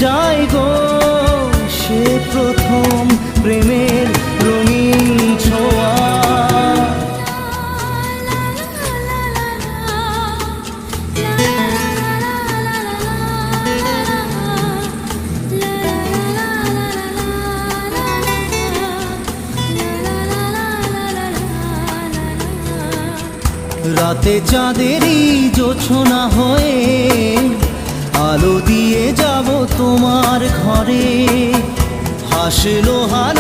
যায় গো সে প্রথম প্রেমের রঙিন ছোঁয়া। রাতে চাঁদেরই জোছনা হয়ে আলো দিয়ে যাব তোমার ঘরে, হাসলো হাল